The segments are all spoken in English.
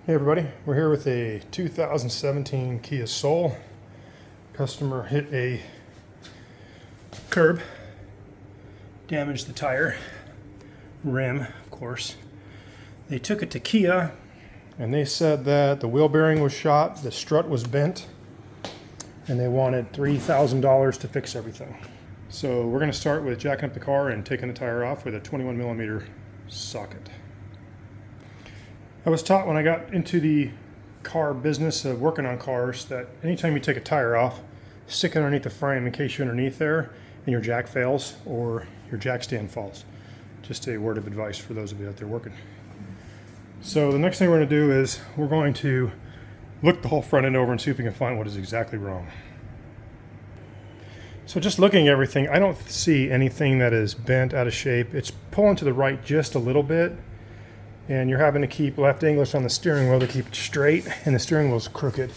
Hey everybody, we're here with a 2017 Kia Soul. Customer hit a curb, damaged the tire, rim of course. They took it to Kia and they said that the wheel bearing was shot, the strut was bent, and they wanted $3,000 to fix everything. So we're going to start with jacking up the car and taking the tire off with a 21mm socket. I was taught when I got into the car business of working on cars that anytime you take a tire off, stick it underneath the frame in case you're underneath there and your jack fails or your jack stand falls. Just a word of advice for those of you out there working. So the next thing we're going to do is we're going to look the whole front end over and see if we can find what is exactly wrong. So just looking at everything, I don't see anything that is bent out of shape. It's pulling to the right just a little bit. And you're having to keep left English on the steering wheel to keep it straight, and the steering wheel's crooked.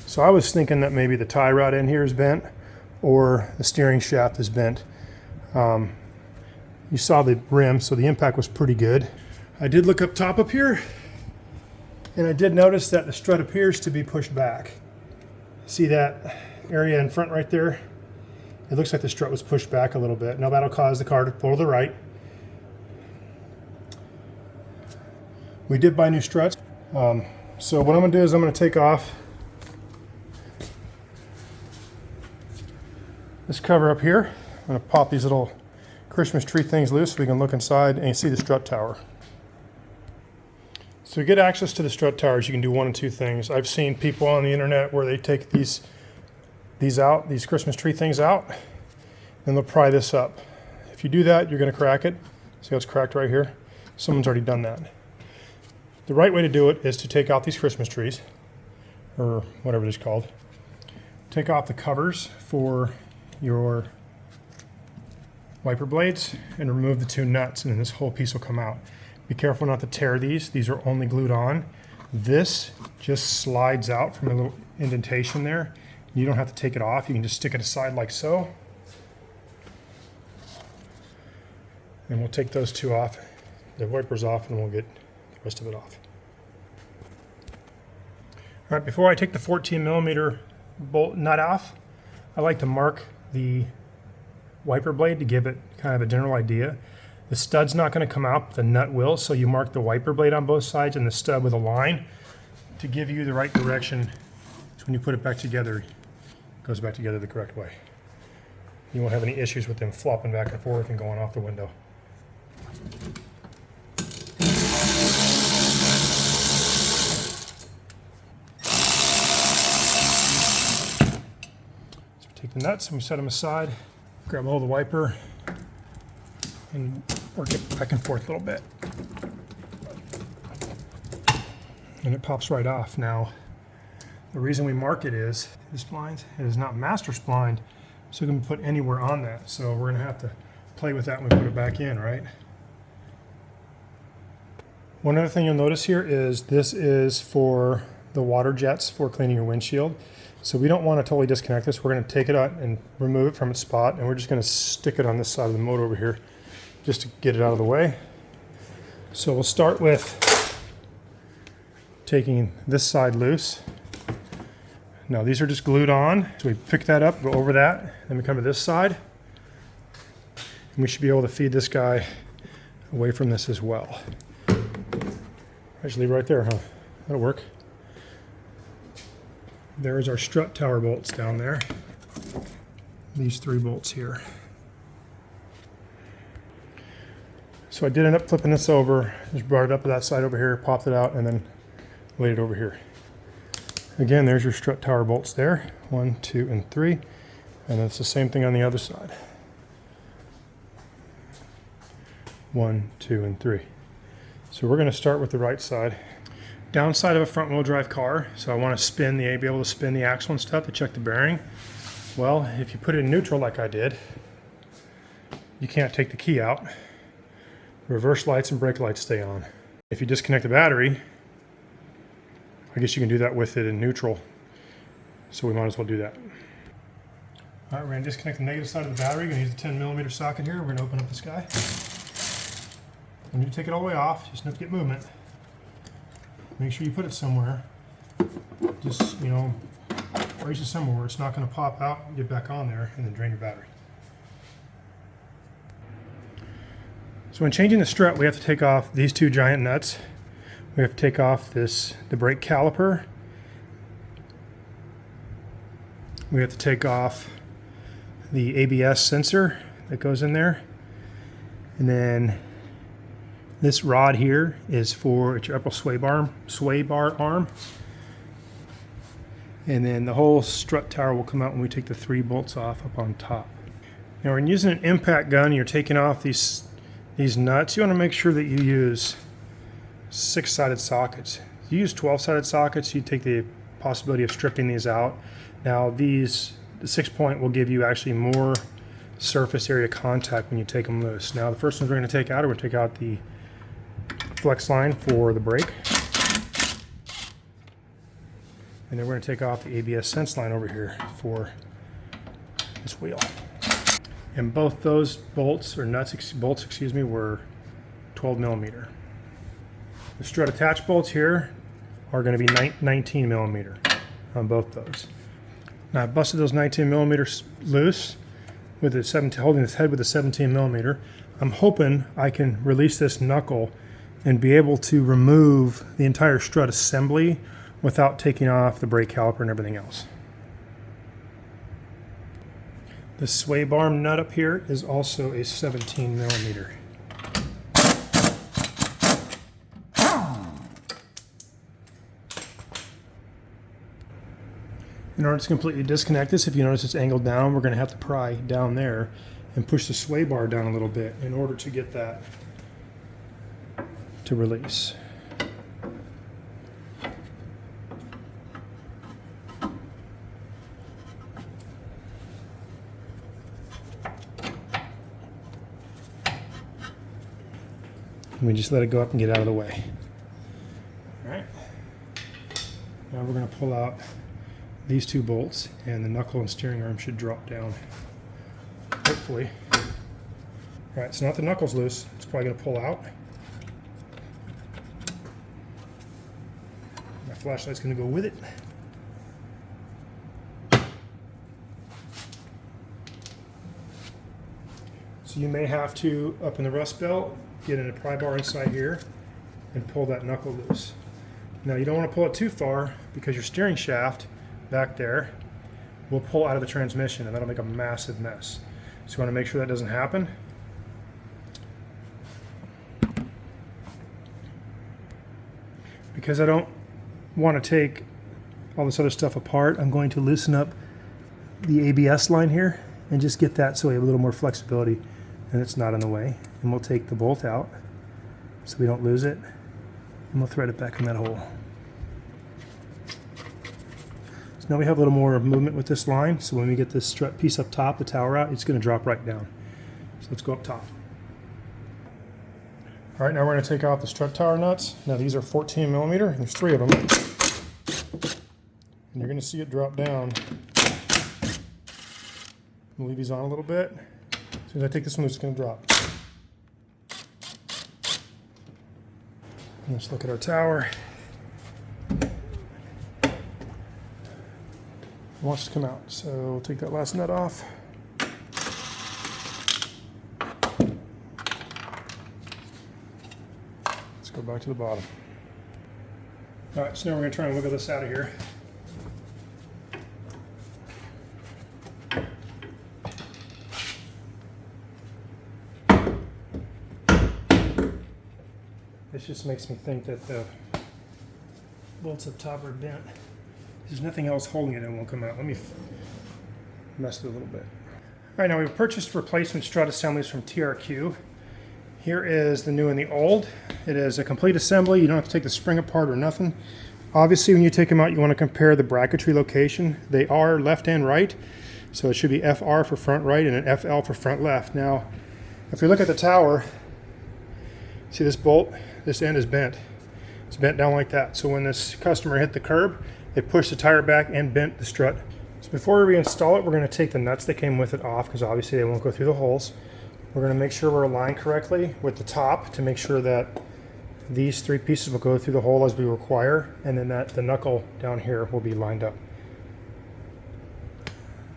So I was thinking that maybe the tie rod in here is bent or the steering shaft is bent. You saw the rim, so the impact was pretty good. I did look up top up here, and I did notice that the strut appears to be pushed back. See that area in front right there? It looks like the strut was pushed back a little bit. Now that'll cause the car to pull to the right. We did buy new struts. So what I'm going to do is I'm going to take off this cover up here. I'm going to pop these little Christmas tree things loose so we can look inside and see the strut tower. So to get access to the strut towers, you can do one of two things. I've seen people on the internet where they take these Christmas tree things out, and they'll pry this up. If you do that, you're going to crack it. See how it's cracked right here? Someone's already done that. The right way to do it is to take out these Christmas trees, or whatever it is called. Take off the covers for your wiper blades and remove the two nuts, and then this whole piece will come out. Be careful not to tear these. These are only glued on. This just slides out from a little indentation there. You don't have to take it off. You can just stick it aside like so. And we'll take those two off, the wipers off, and we'll get rest of it off. All right, before I take the 14mm bolt nut off, I like to mark the wiper blade to give it kind of a general idea. The stud's not going to come out, but the nut will, so you mark the wiper blade on both sides and the stud with a line to give you the right direction. So when you put it back together, it goes back together the correct way. You won't have any issues with them flopping back and forth and going off the window. Take the nuts and we set them aside, grab a hold of the wiper, and work it back and forth a little bit. And it pops right off. Now, the reason we mark it is this blind is not master splined, so it can be put anywhere on that. So we're going to have to play with that when we put it back in, right? One other thing you'll notice here is this is for the water jets for cleaning your windshield. So we don't want to totally disconnect this. We're going to take it out and remove it from its spot, and we're just going to stick it on this side of the motor over here just to get it out of the way. So we'll start with taking this side loose. Now these are just glued on, so we pick that up, go over that, then we come to this side, and we should be able to feed this guy away from this as well. I just leave it right there, huh? That'll work. There's our strut tower bolts down there. These 3 bolts here. So I did end up flipping this over, just brought it up to that side over here, popped it out, and then laid it over here. Again, there's your strut tower bolts there. 1, 2, and 3. And it's the same thing on the other side. 1, 2, and 3. So we're going to start with the right side. Downside of a front wheel drive car, so I want to be able to spin the axle and stuff to check the bearing. Well, if you put it in neutral like I did, you can't take the key out. Reverse lights and brake lights stay on. If you disconnect the battery, I guess you can do that with it in neutral. So we might as well do that. All right, we're going to disconnect the negative side of the battery. We're going to use the 10mm socket here. We're going to open up this guy. We need to take it all the way off, just enough to get movement. make sure you put it somewhere. Just, you know, place it somewhere where it's not going to pop out, get back on there, and then drain your battery. So when changing the strut, we have to take off these two giant nuts. We have to take off the brake caliper. We have to take off the ABS sensor that goes in there. And then this rod here is for your upper sway bar arm. And then the whole strut tower will come out when we take the 3 bolts off up on top. Now when using an impact gun, you're taking off these nuts. You want to make sure that you use 6-sided sockets. If you use 12-sided sockets, you take the possibility of stripping these out. Now the 6-point will give you actually more surface area contact when you take them loose. Now the first ones we're going to take out, we're going to take out the flex line for the brake. And then we're going to take off the ABS sense line over here for this wheel. And both those bolts, or bolts, excuse me, were 12 millimeter. The strut attach bolts here are going to be 19 millimeter on both those. Now I busted those 19 millimeters loose with holding this head with a 17 millimeter. I'm hoping I can release this knuckle and be able to remove the entire strut assembly without taking off the brake caliper and everything else. The sway bar nut up here is also a 17 millimeter. In order to completely disconnect this, if you notice it's angled down, we're going to have to pry down there and push the sway bar down a little bit in order to get that to release. And we just let it go up and get out of the way. All right. Now we're going to pull out these 2 bolts, and the knuckle and steering arm should drop down, hopefully. All right, so now that the knuckle's loose, it's probably going to pull out. My flashlight's going to go with it. So you may have to, up in the rust belt, get in a pry bar inside here and pull that knuckle loose. Now you don't want to pull it too far because your steering shaft back there will pull out of the transmission, and that'll make a massive mess. So you want to make sure that doesn't happen. Because I don't want to take all this other stuff apart, I'm going to loosen up the ABS line here and just get that so we have a little more flexibility and it's not in the way. And we'll take the bolt out so we don't lose it, and we'll thread it back in that hole. So now we have a little more movement with this line, so when we get this strut piece up top, the tower out, it's going to drop right down. So let's go up top. All right, now we're going to take out the strut tower nuts. Now these are 14 millimeter, and there's 3 of them. And you're going to see it drop down. We'll leave these on a little bit. As soon as I take this one, it's going to drop. Let's look at our tower. It wants to come out, so we'll take that last nut off. Let's go back to the bottom. All right, so now we're going to try and wiggle this out of here. This just makes me think that the bolts up top are bent. There's nothing else holding it and it won't come out. Let me mess with it a little bit. All right, now we've purchased replacement strut assemblies from TRQ. Here is the new and the old. It is a complete assembly. You don't have to take the spring apart or nothing. Obviously, when you take them out, you want to compare the bracketry location. They are left and right, so it should be FR for front right and an FL for front left. Now, if we look at the tower, see this bolt? This end is bent. It's bent down like that. So when this customer hit the curb, they pushed the tire back and bent the strut. So before we reinstall it, we're going to take the nuts that came with it off because obviously they won't go through the holes. We're going to make sure we're aligned correctly with the top to make sure that These 3 pieces will go through the hole as we require, and then the knuckle down here will be lined up.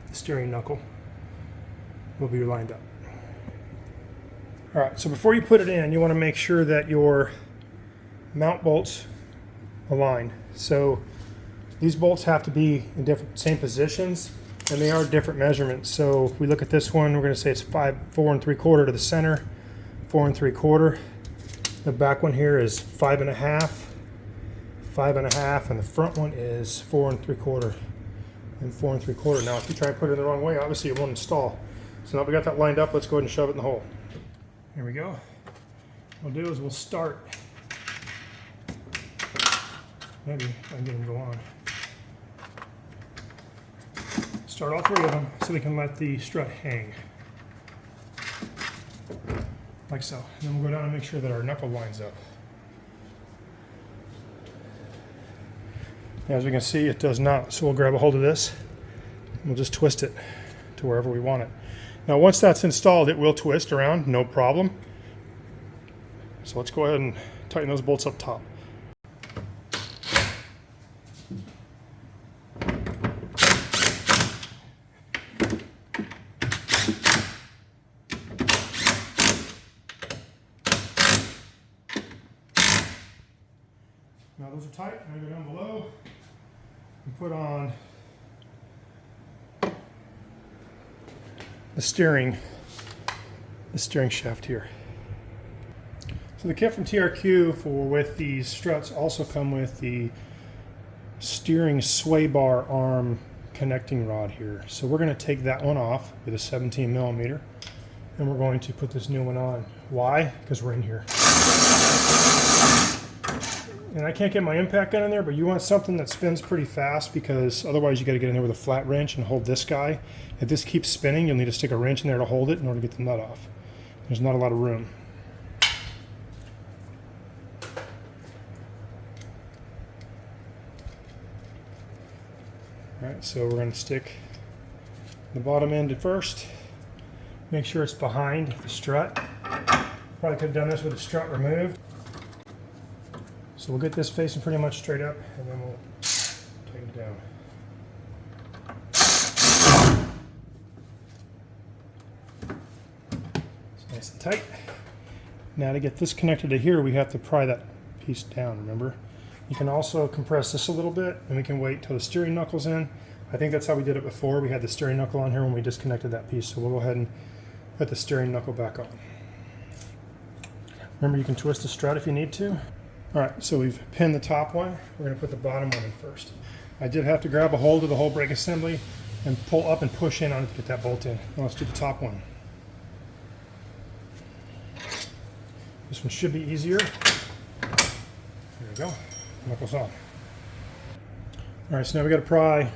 The steering knuckle will be lined up. All right, so before you put it in, you want to make sure that your mount bolts align. So these bolts have to be in same positions, and they are different measurements. So if we look at this one, we're going to say it's 4 3/4 to the center, 4 3/4. The back one here is 5 1/2, 5 1/2, and the front one is 4 3/4 and 4 3/4. Now, if you try and put it in the wrong way, obviously it won't install. So now we got that lined up. Let's go ahead and shove it in the hole. Here we go. What we'll do is we'll start. Maybe I can get them to go on. Start all 3 of them so we can let the strut hang. Like so. And then we'll go down and make sure that our knuckle lines up. As we can see, it does not. So we'll grab a hold of this and we'll just twist it to wherever we want it. Now once that's installed, it will twist around, no problem. So let's go ahead and tighten those bolts up top. Now those are tight. I'm going to go down below and put on the steering shaft here. So the kit from TRQ with these struts also come with the steering sway bar arm connecting rod here. So we're going to take that one off with a 17 millimeter, and we're going to put this new one on. Why? Because we're in here. And I can't get my impact gun in there, but you want something that spins pretty fast, because otherwise you got to get in there with a flat wrench and hold this guy. If this keeps spinning, you'll need to stick a wrench in there to hold it in order to get the nut off. There's not a lot of room. All right, so we're going to stick the bottom end at first. Make sure it's behind the strut. Probably could have done this with the strut removed. So we'll get this facing pretty much straight up, and then we'll tighten it down. It's nice and tight. Now to get this connected to here, we have to pry that piece down, remember? You can also compress this a little bit, and we can wait till the steering knuckle's in. I think that's how we did it before. We had the steering knuckle on here when we disconnected that piece, so we'll go ahead and put the steering knuckle back on. Remember, you can twist the strut if you need to. All right, so we've pinned the top one. We're going to put the bottom one in first. I did have to grab a hold of the whole brake assembly and pull up and push in on it to get that bolt in. Now let's do the top one. This one should be easier. There we go. Knuckles on. All right, so now we got to pry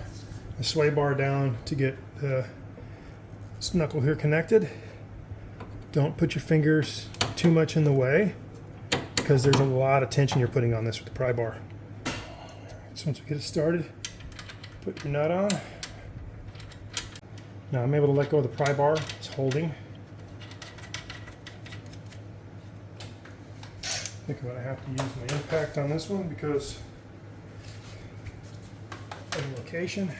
the sway bar down to get this knuckle here connected. Don't put your fingers too much in the way, because there's a lot of tension you're putting on this with the pry bar. So once we get it started, put your nut on. Now I'm able to let go of the pry bar. It's holding. I think I'm going to have to use my impact on this one because of the location.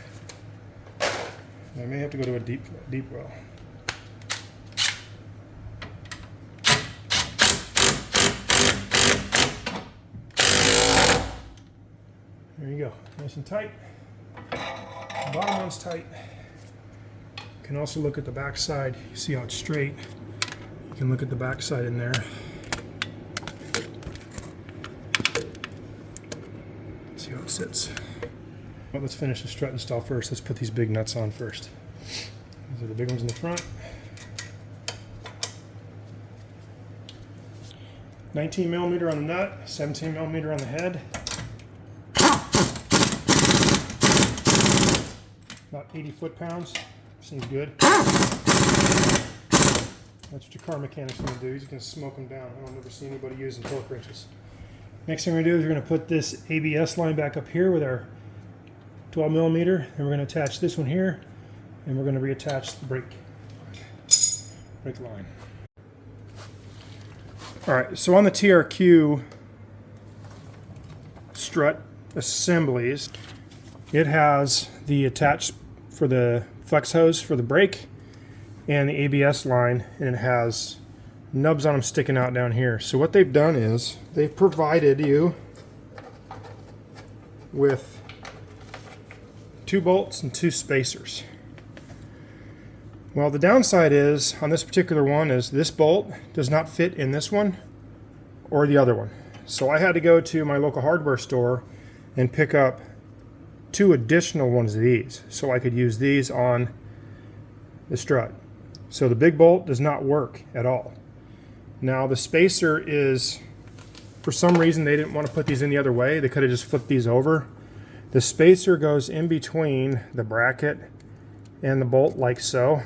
I may have to go to a deep well. There you go, nice and tight. The bottom one's tight. You can also look at the back side. You see how it's straight. You can look at the back side in there. See how it sits. Well, let's finish the strut install first. Let's put these big nuts on first. These are the big ones in the front. 19 millimeter on the nut, 17 millimeter on the head. About 80 foot-pounds. Seems good. That's what your car mechanic's going to do. He's going to smoke them down. I don't ever see anybody using torque wrenches. Next thing we're going to do is we're going to put this ABS line back up here with our 12 millimeter. And we're going to attach this one here. And we're going to reattach the brake line. All right, so on the TRQ strut assemblies. It has the attached for the flex hose for the brake and the ABS line, and it has nubs on them sticking out down here. So what they've done is they've provided you with 2 bolts and 2 spacers. Well, the downside is on this particular one is this bolt does not fit in this one or the other one. So I had to go to my local hardware store and pick up 2 additional ones of these so I could use these on the strut. So the big bolt does not work at all. Now the spacer is, for some reason they didn't want to put these in the other way. They could have just flipped these over. The spacer goes in between the bracket and the bolt like so,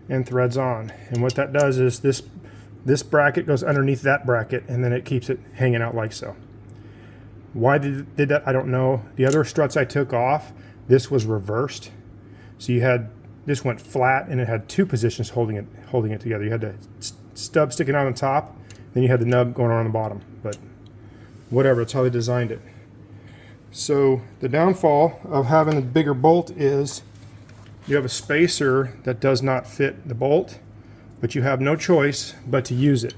and threads on. And what that does is this bracket goes underneath that bracket, and then it keeps it hanging out like so. Why did that? I don't know. The other struts I took off, this was reversed. So you had, this went flat and it had 2 positions holding it together. You had the stub sticking out on top, then you had the nub going on the bottom. But whatever, that's how they designed it. So the downfall of having a bigger bolt is you have a spacer that does not fit the bolt, but you have no choice but to use it.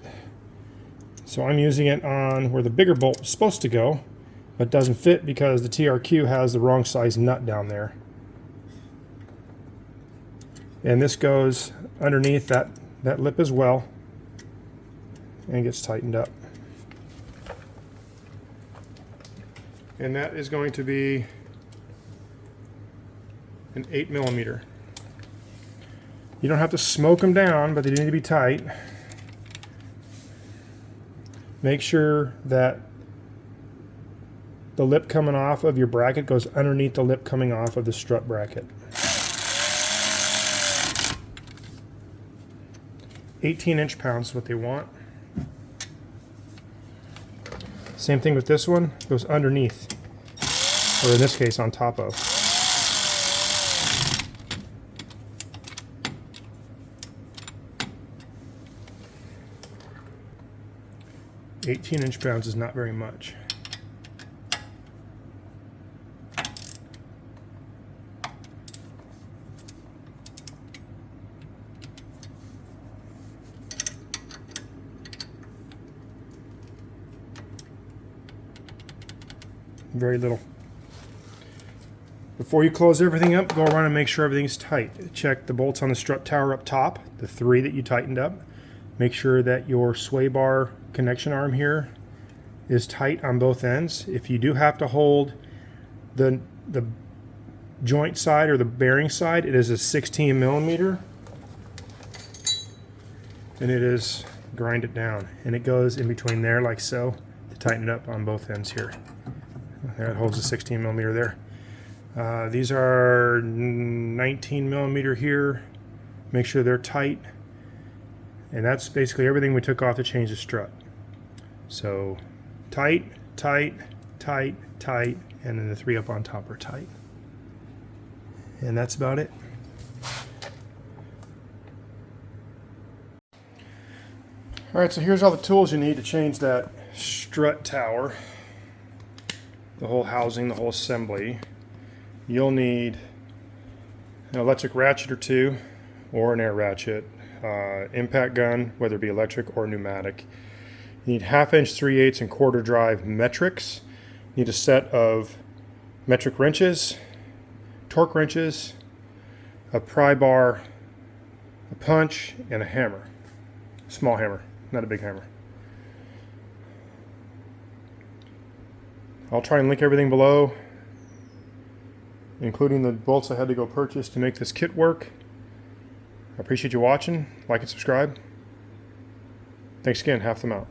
So I'm using it on where the bigger bolt is supposed to go, but doesn't fit because the TRQ has the wrong size nut down there. And this goes underneath that lip as well and gets tightened up. And that is going to be an 8mm. You don't have to smoke them down, but they need to be tight. Make sure that the lip coming off of your bracket goes underneath the lip coming off of the strut bracket. 18 inch-pounds is what they want. Same thing with this one, goes underneath, or in this case on top of. $18 inch-pounds is not very much. Very little. Before you close everything up, go around and make sure everything's tight. Check the bolts on the strut tower up top, the 3 that you tightened up. Make sure that your sway bar connection arm here is tight on both ends. If you do have to hold the joint side or the bearing side, it is a 16mm, and it is grind it down, and it goes in between there like so to tighten it up on both ends here. There, it holds a 16mm there. These are 19mm here. Make sure they're tight. And that's basically everything we took off to change the strut. So tight, tight, tight, tight, and then the 3 up on top are tight. And that's about it. Alright, so here's all the tools you need to change that strut tower. The whole housing, the whole assembly. You'll need an electric ratchet or 2, or an air ratchet. Impact gun, whether it be electric or pneumatic. You need 1/2 inch, 3/8 and quarter drive metrics. You need a set of metric wrenches, torque wrenches, a pry bar, a punch, and a hammer. Small hammer, not a big hammer. I'll try and link everything below, including the bolts I had to go purchase to make this kit work. I appreciate you watching. Like and subscribe. Thanks again. Half them out.